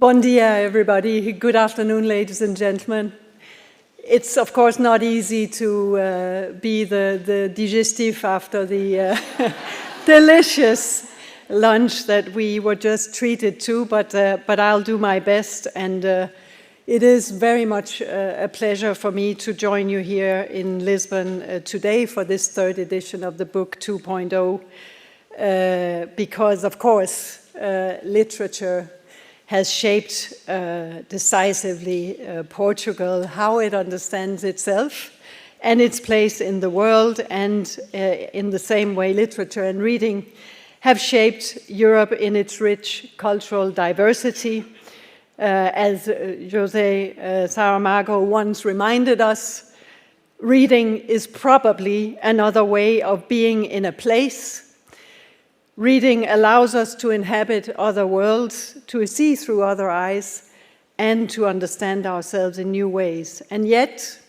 Bon dia, everybody. Good afternoon, ladies and gentlemen. It's, of course, not easy to be the digestif after the delicious lunch that we were just treated to, but I'll do my best, and it is very much a pleasure for me to join you here in Lisbon today for this third edition of the book 2.0, because, of course, literature has shaped decisively Portugal, how it understands itself and its place in the world, and in the same way literature and reading have shaped Europe in its rich cultural diversity. As José Saramago once reminded us, reading is probably another way of being in a place. Reading allows us to inhabit other worlds, to see through other eyes, and to understand ourselves in new ways. And yet,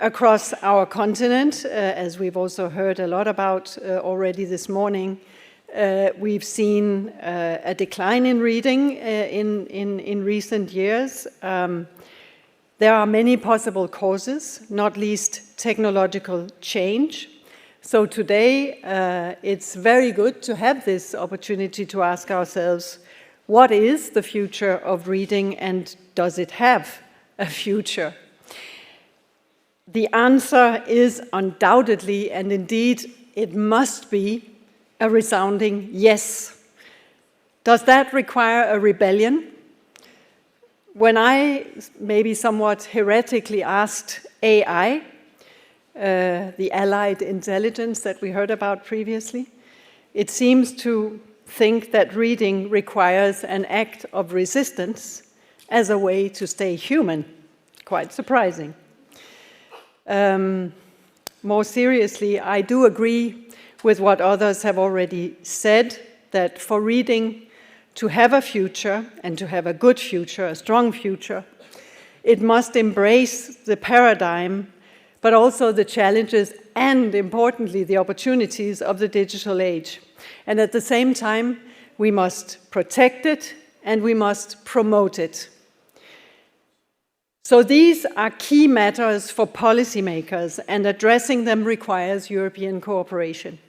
across our continent, as we've also heard a lot about already this morning, we've seen a decline in reading in recent years. There are many possible causes, not least technological change. So today, it's very good to have this opportunity to ask ourselves, what is the future of reading, and does it have a future? The answer is undoubtedly, and indeed it must be, a resounding yes. Does that require a rebellion? When I, maybe somewhat heretically, asked AI, the allied intelligence that we heard about previously, it seems to think that reading requires an act of resistance as a way to stay human. Quite surprising. More seriously, I do agree with what others have already said, that for reading to have a future, and to have a good future, a strong future, it must embrace the paradigm, but also the challenges and, importantly, the opportunities of the digital age. And at the same time, we must protect it and we must promote it. So these are key matters for policymakers, and addressing them requires European cooperation.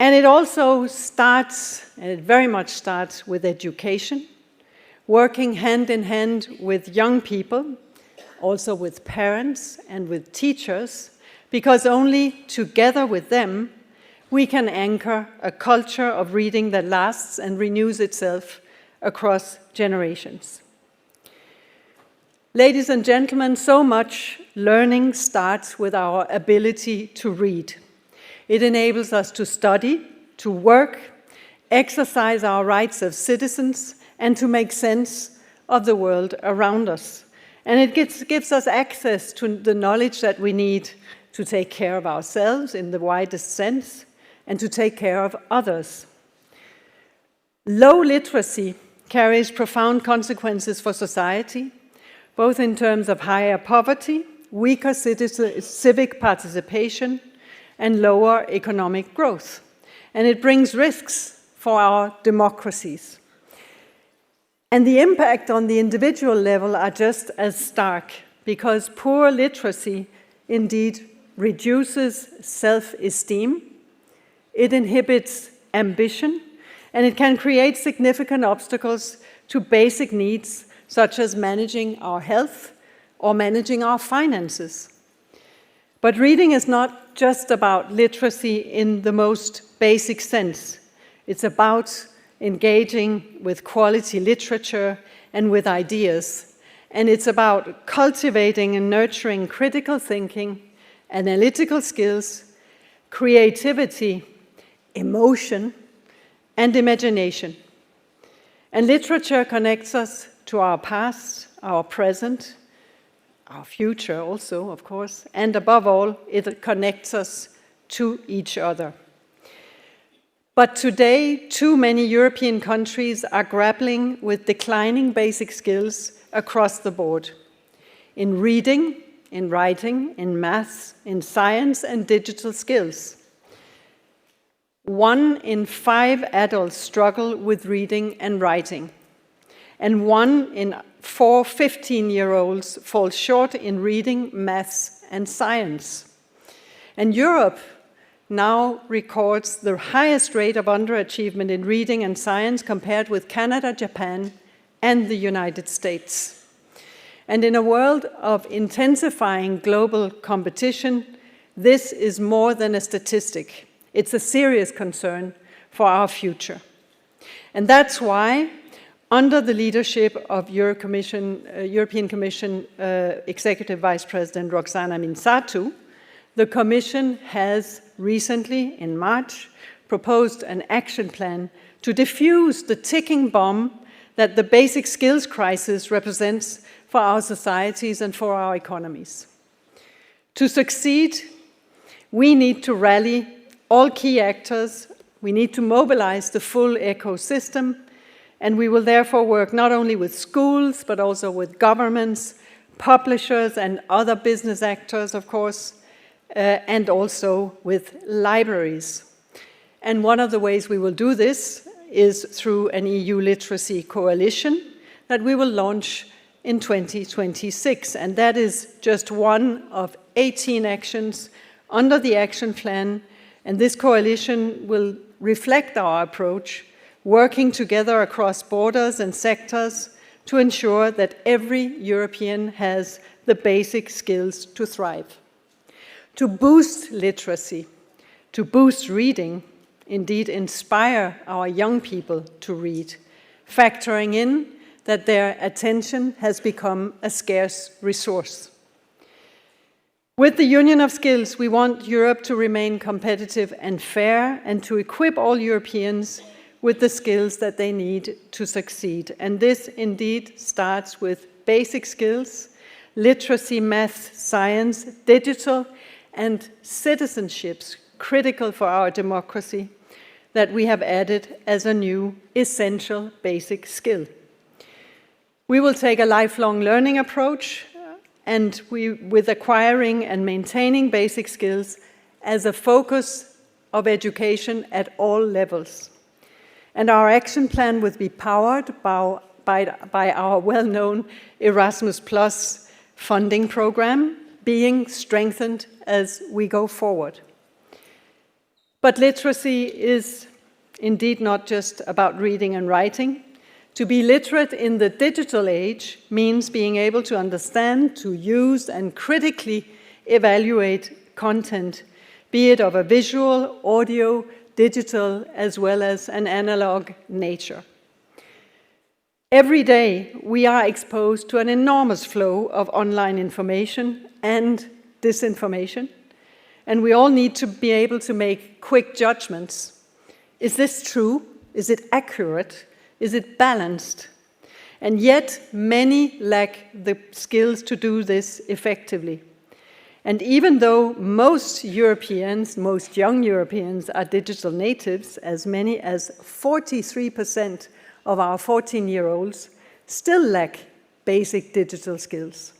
And it also starts, and it very much starts, with education, working hand in hand with young people, also with parents and with teachers, because only together with them we can anchor a culture of reading that lasts and renews itself across generations. Ladies and gentlemen, so much learning starts with our ability to read. It enables us to study, to work, exercise our rights as citizens, and to make sense of the world around us. And it gives us access to the knowledge that we need to take care of ourselves in the widest sense, and to take care of others. Low literacy carries profound consequences for society, both in terms of higher poverty, weaker civic participation, and lower economic growth. And it brings risks for our democracies. And the impact on the individual level are just as stark, because poor literacy indeed reduces self-esteem, it inhibits ambition, and it can create significant obstacles to basic needs, such as managing our health or managing our finances. But reading is not just about literacy in the most basic sense. It's about engaging with quality literature and with ideas. And it's about cultivating and nurturing critical thinking, analytical skills, creativity, emotion, and imagination. And literature connects us to our past, our present, our future also, of course, and above all, it connects us to each other. But today, too many European countries are grappling with declining basic skills across the board. In reading, in writing, in maths, in science and digital skills. 1 in 5 adults struggle with reading and writing. and 1 in 4 15-year-olds falls short in reading, maths, and science. And Europe now records the highest rate of underachievement in reading and science compared with Canada, Japan, and the United States. And in a world of intensifying global competition, this is more than a statistic. It's a serious concern for our future. And that's why, under the leadership of European Commission Executive Vice President Roxana Mințatu, the Commission has recently, in March, proposed an action plan to defuse the ticking bomb that the basic skills crisis represents for our societies and for our economies. To succeed, we need to rally all key actors, we need to mobilize the full ecosystem, and we will therefore work not only with schools, but also with governments, publishers, and other business actors, of course, and also with libraries. And one of the ways we will do this is through an EU literacy coalition that we will launch in 2026. And that is just one of 18 actions under the action plan. And this coalition will reflect our approach, working together across borders and sectors to ensure that every European has the basic skills to thrive. To boost literacy, to boost reading, indeed inspire our young people to read, factoring in that their attention has become a scarce resource. With the Union of Skills, we want Europe to remain competitive and fair and to equip all Europeans with the skills that they need to succeed. And this indeed starts with basic skills, literacy, math, science, digital, and citizenships critical for our democracy that we have added as a new essential basic skill. We will take a lifelong learning approach and with acquiring and maintaining basic skills as a focus of education at all levels. And our action plan will be powered by our well-known Erasmus Plus funding program, being strengthened as we go forward. But literacy is indeed not just about reading and writing. To be literate in the digital age means being able to understand, to use, and critically evaluate content, be it of a visual, audio, digital, as well as an analog nature. Every day, we are exposed to an enormous flow of online information and disinformation, and we all need to be able to make quick judgments. Is this true? Is it accurate? Is it balanced? And yet, many lack the skills to do this effectively. And even though most Europeans, most young Europeans, are digital natives, as many as 43% of our 14-year-olds still lack basic digital skills.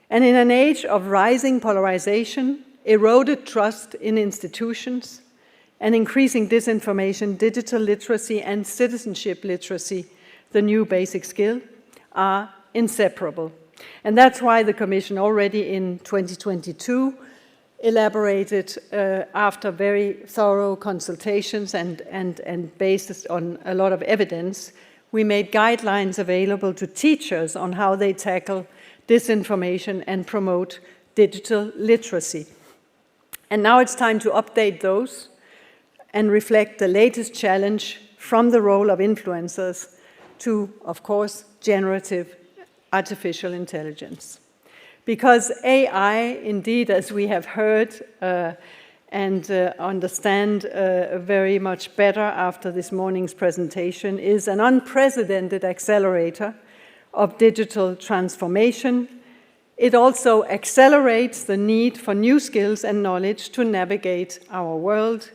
And in an age of rising polarization, eroded trust in institutions, and increasing disinformation, digital literacy and citizenship literacy, the new basic skill, are inseparable. And that's why the Commission already in 2022 elaborated, after very thorough consultations and based on a lot of evidence, we made guidelines available to teachers on how they tackle disinformation and promote digital literacy. And now it's time to update those and reflect the latest challenge from the role of influencers to, of course, generative artificial intelligence. Because AI, indeed, as we have heard and understand very much better after this morning's presentation, is an unprecedented accelerator of digital transformation. It also accelerates the need for new skills and knowledge to navigate our world.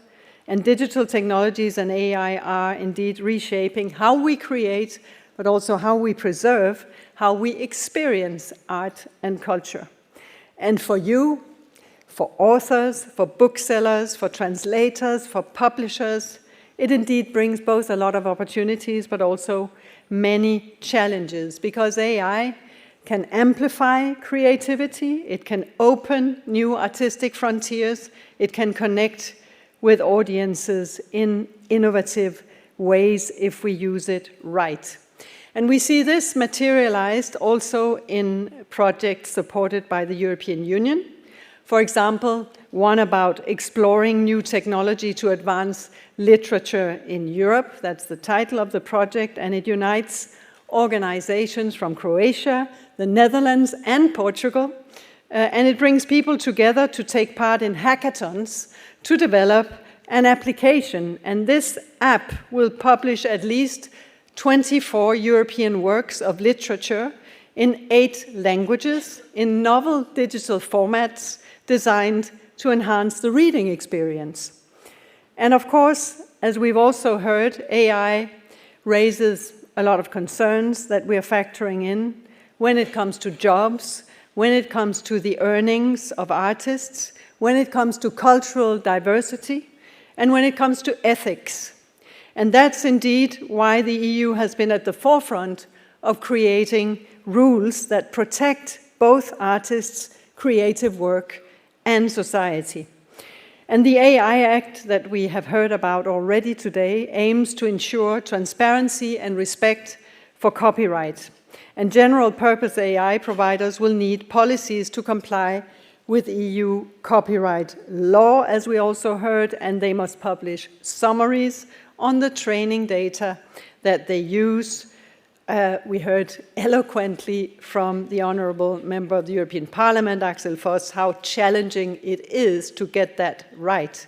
And digital technologies and AI are indeed reshaping how we create, but also how we preserve, how we experience art and culture. And for you, for authors, for booksellers, for translators, for publishers, it indeed brings both a lot of opportunities but also many challenges, because AI can amplify creativity, it can open new artistic frontiers, it can connect with audiences in innovative ways if we use it right. And we see this materialized also in projects supported by the European Union. For example, one about exploring new technology to advance literature in Europe. That's the title of the project, and it unites organizations from Croatia, the Netherlands, and Portugal. And it brings people together to take part in hackathons to develop an application. And this app will publish at least 24 European works of literature in 8 languages in novel digital formats designed to enhance the reading experience. And of course, as we've also heard, AI raises a lot of concerns that we are factoring in when it comes to jobs, when it comes to the earnings of artists, when it comes to cultural diversity, and when it comes to ethics. And that's indeed why the EU has been at the forefront of creating rules that protect both artists' creative work and society. And the AI Act that we have heard about already today aims to ensure transparency and respect for copyright. And general purpose AI providers will need policies to comply with EU copyright law, as we also heard, and they must publish summaries on the training data that they use. We heard eloquently from the honourable member of the European Parliament, Axel Voss, how challenging it is to get that right.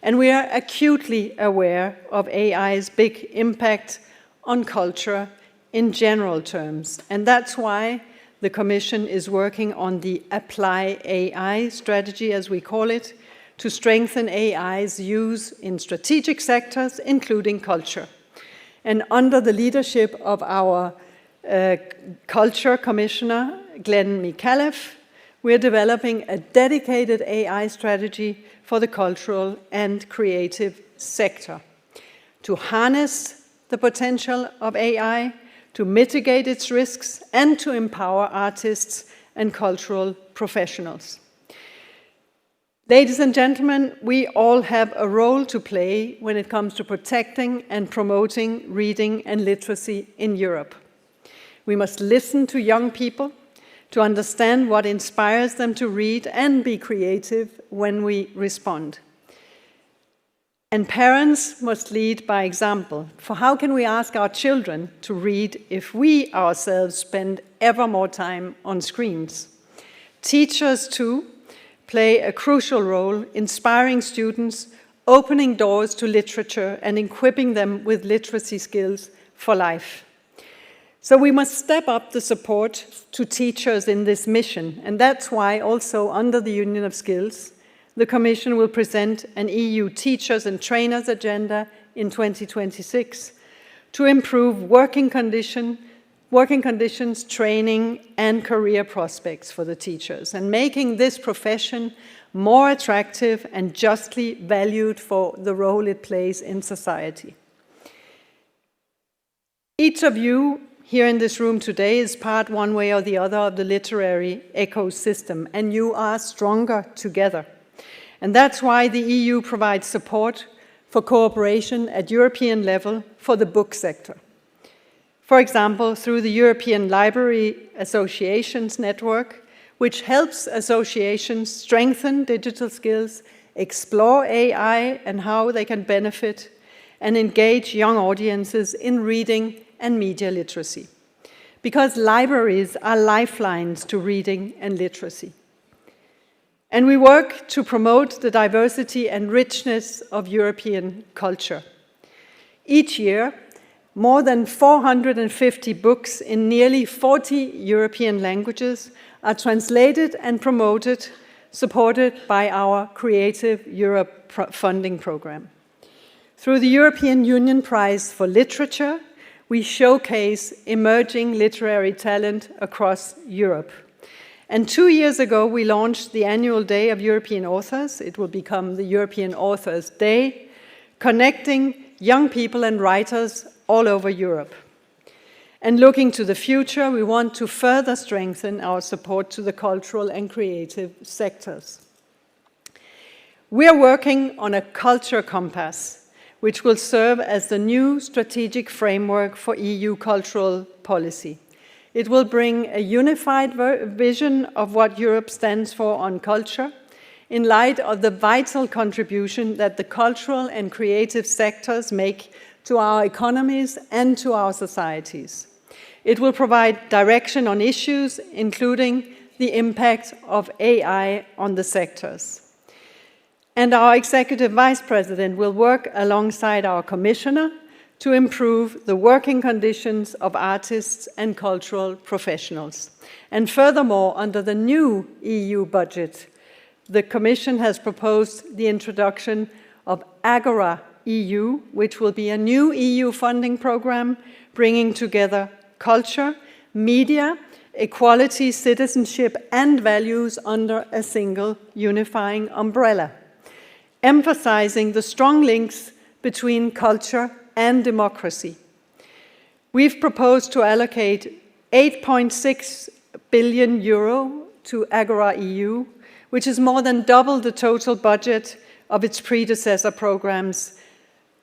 And we are acutely aware of AI's big impact on culture in general terms. And that's why the Commission is working on the Apply AI strategy, as we call it, to strengthen AI's use in strategic sectors, including culture. And under the leadership of our Culture Commissioner, Glenn Micallef, we're developing a dedicated AI strategy for the cultural and creative sector to harness the potential of AI, to mitigate its risks, and to empower artists and cultural professionals. Ladies and gentlemen, we all have a role to play when it comes to protecting and promoting reading and literacy in Europe. We must listen to young people to understand what inspires them to read and be creative when we respond. And parents must lead by example. For how can we ask our children to read if we ourselves spend ever more time on screens? Teachers, too, play a crucial role inspiring students, opening doors to literature, and equipping them with literacy skills for life. So we must step up the support to teachers in this mission, and that's why also under the Union of Skills, the Commission will present an EU teachers and trainers agenda in 2026 to improve working conditions, training, and career prospects for the teachers, and making this profession more attractive and justly valued for the role it plays in society. Each of you here in this room today is part, one way or the other, of the literary ecosystem, and you are stronger together. And that's why the EU provides support for cooperation at European level for the book sector. For example, through the European Library Associations Network, which helps associations strengthen digital skills, explore AI and how they can benefit, and engage young audiences in reading and media literacy. Because libraries are lifelines to reading and literacy. And we work to promote the diversity and richness of European culture. Each year, more than 450 books in nearly 40 European languages are translated and promoted, supported by our Creative Europe funding program. Through the European Union Prize for Literature, we showcase emerging literary talent across Europe. And 2 years ago, we launched the annual Day of European Authors. It will become the European Authors Day, connecting young people and writers all over Europe. And looking to the future, we want to further strengthen our support to the cultural and creative sectors. We are working on a culture compass, which will serve as the new strategic framework for EU cultural policy. It will bring a unified vision of what Europe stands for on culture, in light of the vital contribution that the cultural and creative sectors make to our economies and to our societies. It will provide direction on issues, including the impact of AI on the sectors. And our Executive Vice President will work alongside our Commissioner to improve the working conditions of artists and cultural professionals. And furthermore, under the new EU budget, the Commission has proposed the introduction of Agora EU, which will be a new EU funding program bringing together culture, media, equality, citizenship, and values under a single unifying umbrella, emphasizing the strong links between culture and democracy. We've proposed to allocate 8.6 billion euro to Agora EU, which is more than double the total budget of its predecessor programs,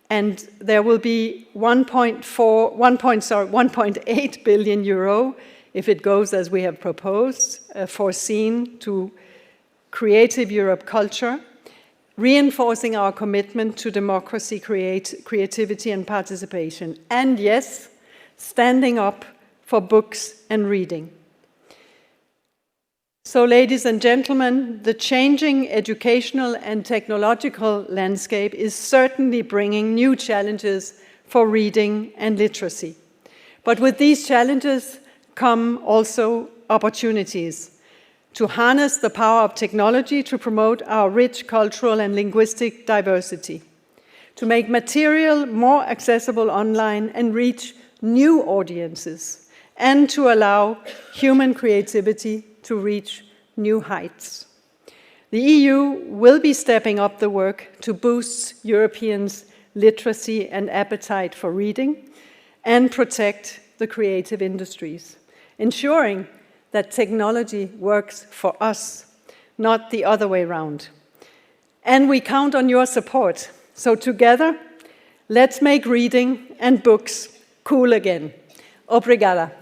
and there will be 1.8 billion euro, if it goes as we have proposed, foreseen to Creative Europe culture, reinforcing our commitment to democracy, creativity and participation, and yes, standing up for books and reading. So, ladies and gentlemen, the changing educational and technological landscape is certainly bringing new challenges for reading and literacy. But with these challenges come also opportunities to harness the power of technology to promote our rich cultural and linguistic diversity, to make material more accessible online and reach new audiences, and to allow human creativity to reach new heights. The EU will be stepping up the work to boost Europeans' literacy and appetite for reading and protect the creative industries, ensuring that technology works for us, not the other way around. And we count on your support. So together, let's make reading and books cool again. Obrigada.